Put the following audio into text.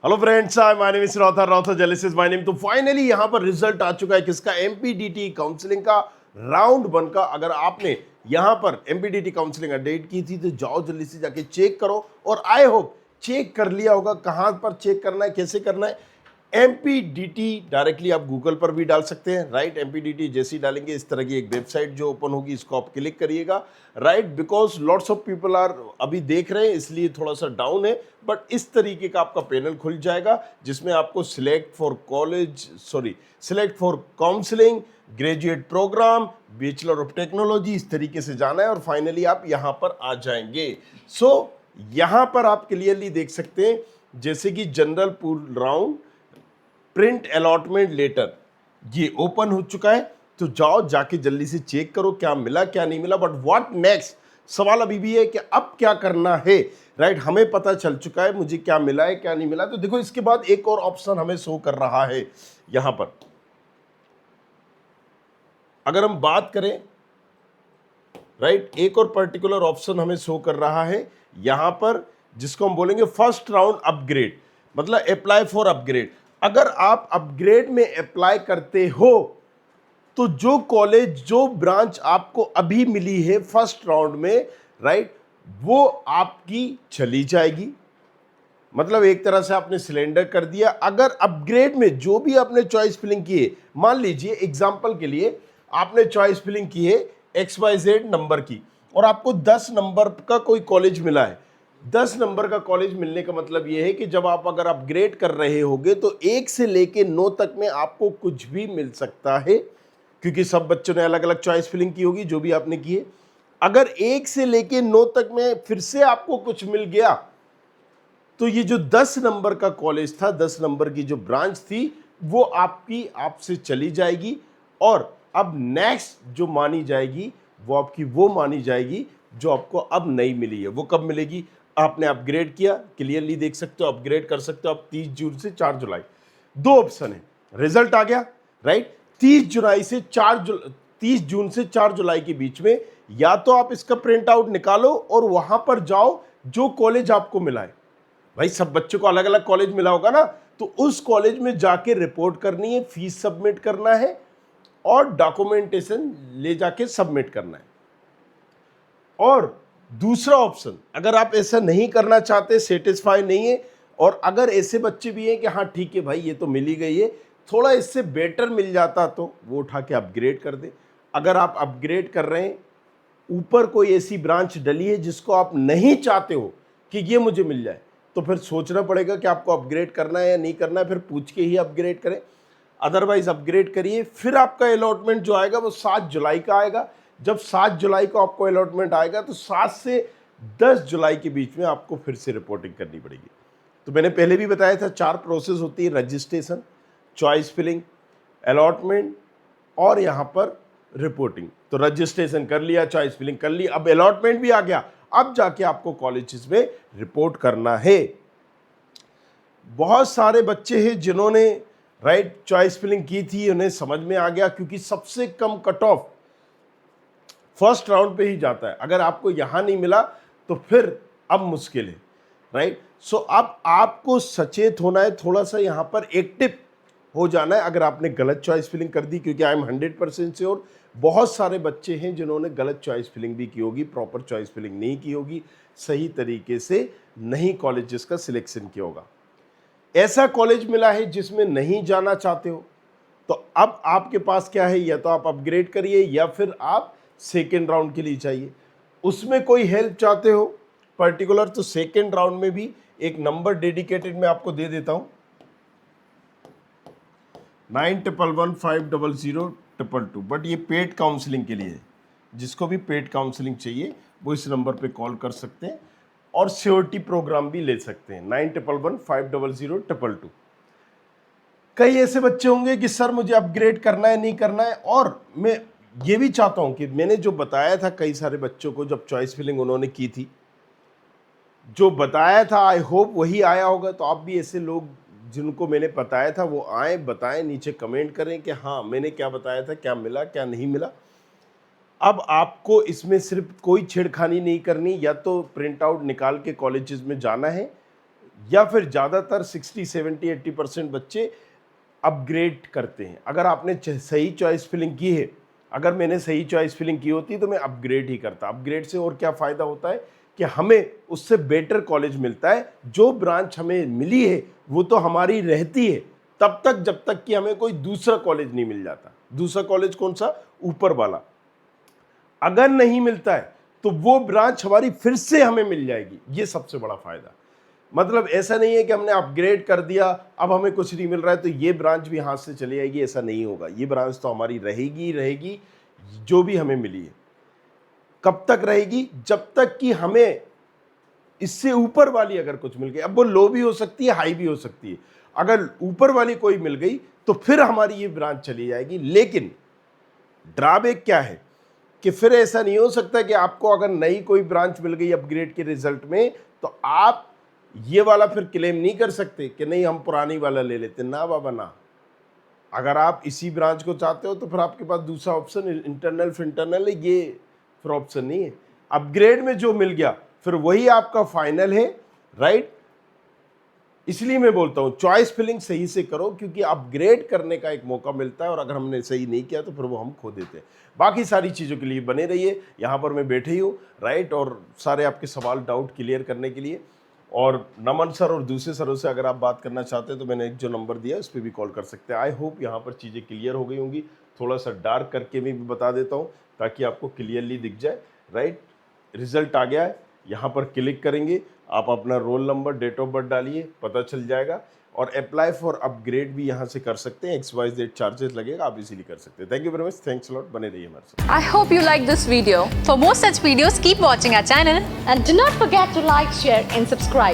Hello friends, my name is राउथर जेलिसिस my name. तो फाइनली यहां पर रिजल्ट आ चुका है किसका, एमपीडीटी काउंसलिंग का राउंड 1 का। अगर आपने यहां पर एमपीडीटी काउंसलिंग डेट की थी तो जाओ जल्दी से जाके चेक करो। और आई होप चेक कर लिया होगा। कहां पर चेक करना है, कैसे करना है? एमपीडीटी डायरेक्टली आप गूगल पर भी डाल सकते हैं, राइट। एमपीडीटी जैसे ही डालेंगे इस तरह की एक वेबसाइट जो ओपन होगी, इसको आप क्लिक करिएगा, right. Because lots of people are अभी देख रहे हैं इसलिए थोड़ा सा डाउन है, बट इस तरीके का आपका पैनल खुल जाएगा जिसमें आपको select for counselling, graduate programme, bachelor of technology, इस तरीके से जाना है और फाइनली आप यहां पर आ जाएंगे। सो यहां पर आप क्लियरली देख सकते हैं जैसे कि general pool round, print allotment letter, ये ओपन हो चुका है। तो जाओ जाके जल्दी से चेक करो क्या मिला क्या नहीं मिला। बट व्हाट नेक्स्ट, सवाल अभी भी है कि अब क्या करना है, राइट। हमें पता चल चुका है मुझे क्या मिला है क्या नहीं मिला। तो देखो इसके बाद एक और ऑप्शन हमें शो कर रहा है यहां पर। अगर हम बात करें, राइट, एक और पर्टिकुलर ऑप्शन हमें शो कर रहा है यहां पर जिसको हम बोलेंगे फर्स्ट राउंड अपग्रेड, मतलब अप्लाई फॉर अपग्रेड। अगर आप अपग्रेड में अप्लाई करते हो तो जो कॉलेज, जो ब्रांच आपको अभी मिली है फर्स्ट राउंड में, राइट, वो आपकी चली जाएगी। मतलब एक तरह से आपने सिलेंडर कर दिया। अगर अपग्रेड में जो भी आपने चॉइस फिलिंग की है, मान लीजिए एग्जांपल के लिए आपने चॉइस फिलिंग की है XYZ नंबर की और आपको 10 नंबर का कोई कॉलेज मिला है। 10 नंबर का कॉलेज मिलने का मतलब यह है कि जब आप अगर अपग्रेड कर रहे होगे तो 1 से लेके 9 तक में आपको कुछ भी मिल सकता है, क्योंकि सब बच्चों ने अलग अलग चॉइस फिलिंग की होगी जो भी आपने की है। अगर 1 से लेके 9 तक में फिर से आपको कुछ मिल गया तो ये जो 10 नंबर का कॉलेज था, 10 नंबर की जो ब्रांच थी, वो आपसे चली जाएगी। और अब नेक्स्ट जो मानी जाएगी वो आपकी वो मानी जाएगी जो आपको अब नहीं मिली है। वो कब मिलेगी? आपने अपग्रेड किया, क्लियरली देख सकते हो, अपग्रेड कर सकते हो आप 30 जून से 4 जुलाई। दो ऑप्शन है, रिजल्ट आ गया, राइट। 30 जून से 4 जुलाई के बीच में या तो आप इसका प्रिंट आउट निकालो और वहां पर जाओ जो कॉलेज आपको मिला है। भाई सब बच्चों को अलग अलग कॉलेज मिला होगा ना, तो उस कॉलेज में जाके रिपोर्ट करनी है, फीस सबमिट करना है और डॉक्यूमेंटेशन ले जाके सबमिट करना है। और दूसरा ऑप्शन, अगर आप ऐसा नहीं करना चाहते, सेटिस्फाई नहीं है, और अगर ऐसे बच्चे भी हैं कि हाँ ठीक है भाई ये तो मिल ही गई है, थोड़ा इससे बेटर मिल जाता, तो वो उठा के अपग्रेड कर दे। अगर आप अपग्रेड कर रहे हैं, ऊपर कोई ऐसी ब्रांच डली है जिसको आप नहीं चाहते हो कि ये मुझे मिल जाए, तो फिर सोचना पड़ेगा कि आपको अपग्रेड करना है या नहीं करना है, फिर पूछ के ही अपग्रेड करें। अदरवाइज अपग्रेड करिए। फिर आपका अलॉटमेंट जो आएगा वो 7 जुलाई का आएगा। जब 7 जुलाई को आपको अलॉटमेंट आएगा तो 7 से 10 जुलाई के बीच में आपको फिर से रिपोर्टिंग करनी पड़ेगी। तो मैंने पहले भी बताया था 4 प्रोसेस होती है, रजिस्ट्रेशन, चॉइस फिलिंग, अलॉटमेंट और यहाँ पर रिपोर्टिंग। तो रजिस्ट्रेशन कर लिया, चॉइस फिलिंग कर ली, अब अलॉटमेंट भी आ गया। अब जाके आपको कॉलेजेस में रिपोर्ट करना है। बहुत सारे बच्चे हैं जिन्होंने, राइट, चॉइस फिलिंग की थी, उन्हें समझ में आ गया, क्योंकि सबसे कम कट ऑफ फर्स्ट राउंड पे ही जाता है। अगर आपको यहां नहीं मिला तो फिर अब मुश्किल है, राइट। सो अब आपको सचेत होना है, थोड़ा सा यहां पर एक्टिव हो जाना है अगर आपने गलत चॉइस फिलिंग कर दी, क्योंकि आई एम 100% श्योर बहुत सारे बच्चे हैं जिन्होंने गलत चॉइस फिलिंग भी की होगी, प्रॉपर चॉइस फिलिंग नहीं की होगी, सही तरीके से नहीं कॉलेजेस का सिलेक्शन किया होगा। ऐसा कॉलेज मिला है जिसमें नहीं जाना चाहते हो, तो अब आपके पास क्या है, या तो आप अपग्रेड करिए या फिर आप सेकेंड राउंड के लिए चाहिए। उसमें कोई हेल्प चाहते हो पर्टिकुलर, तो सेकेंड राउंड में भी एक नंबर डेडिकेटेड मैं आपको दे देता हूं, 9111500222। बट ये पेड काउंसलिंग के लिए है। जिसको भी पेड काउंसलिंग चाहिए वो इस नंबर पे कॉल कर सकते हैं और सिक्योरिटी प्रोग्राम भी ले सकते हैं, 9111500222। कई ऐसे बच्चे होंगे कि सर मुझे अपग्रेड करना है, नहीं करना है, और मैं ये भी चाहता हूं कि मैंने जो बताया था कई सारे बच्चों को जब चॉइस फिलिंग उन्होंने की थी, जो बताया था आई होप वही आया होगा। तो आप भी ऐसे लोग जिनको मैंने बताया था वो आए, बताएं, नीचे कमेंट करें कि हाँ मैंने क्या बताया था, क्या मिला क्या नहीं मिला। अब आपको इसमें सिर्फ कोई छेड़खानी नहीं करनी, या तो प्रिंट आउट निकाल के कॉलेजेस में जाना है, या फिर ज़्यादातर 60, 70, 80% बच्चे अपग्रेड करते हैं। अगर आपने सही चॉइस फिलिंग की है, अगर मैंने सही चॉइस फिलिंग की होती तो मैं अपग्रेड ही करता। अपग्रेड से और क्या फ़ायदा होता है कि हमें उससे बेटर कॉलेज मिलता है। जो ब्रांच हमें मिली है वो तो हमारी रहती है तब तक जब तक कि हमें कोई दूसरा कॉलेज नहीं मिल जाता। दूसरा कॉलेज कौन सा? ऊपर वाला। अगर नहीं मिलता है तो वो ब्रांच हमारी फिर से हमें मिल जाएगी। ये सबसे बड़ा फायदा। मतलब ऐसा नहीं है कि हमने अपग्रेड कर दिया, अब हमें कुछ नहीं मिल रहा है तो ये ब्रांच भी हाथ से चली जाएगी, ऐसा नहीं होगा। ये ब्रांच तो हमारी रहेगी रहेगी, जो भी हमें मिली है। कब तक रहेगी? जब तक कि हमें इससे ऊपर वाली अगर कुछ मिल गई, अब वो लो भी हो सकती है, हाई भी हो सकती है। अगर ऊपर वाली कोई मिल गई तो फिर हमारी ये ब्रांच चली जाएगी। लेकिन ड्रॉबैक क्या है कि फिर ऐसा नहीं हो सकता कि आपको अगर नई कोई ब्रांच मिल गई अपग्रेड के रिजल्ट में तो आप ये वाला फिर क्लेम नहीं कर सकते कि नहीं हम पुरानी वाला ले लेते। ना बाबा ना। अगर आप इसी ब्रांच को चाहते हो तो फिर आपके पास दूसरा ऑप्शन इंटरनल फिंटरनल है, ये फिर ऑप्शन नहीं है। अपग्रेड में जो मिल गया फिर वही आपका फाइनल है, राइट। इसलिए मैं बोलता हूँ चॉइस फिलिंग सही से करो, क्योंकि अपग्रेड करने का एक मौका मिलता है और अगर हमने सही नहीं किया तो फिर वो हम खो देते हैं। बाकी सारी चीज़ों के लिए बने रहिए, यहाँ पर मैं बैठे ही हूँ, राइट। और सारे आपके सवाल डाउट क्लियर करने के लिए। और नमन सर और दूसरे सरों से अगर आप बात करना चाहते हैं तो मैंने एक जो नंबर दिया उस पर भी कॉल कर सकते हैं। आई होप यहाँ पर चीज़ें क्लियर हो गई होंगी। थोड़ा सा डार्क करके भी बता देता हूँ ताकि आपको क्लियरली दिख जाए, राइट। रिजल्ट आ गया है, यहाँ पर क्लिक करेंगे, आप अपना roll number, date of birth डालिए, पता चल जाएगा। और अप्लाई फॉर अपग्रेड भी यहाँ से कर सकते हैं। XYZ चार्जेस लगेगा, आप इजीली कर सकते हैं। Thank you very much, thanks a lot, बने रहिए हमारे साथ। I hope you like this video. For more such videos, keep watching our channel. And do not forget to like, share and subscribe.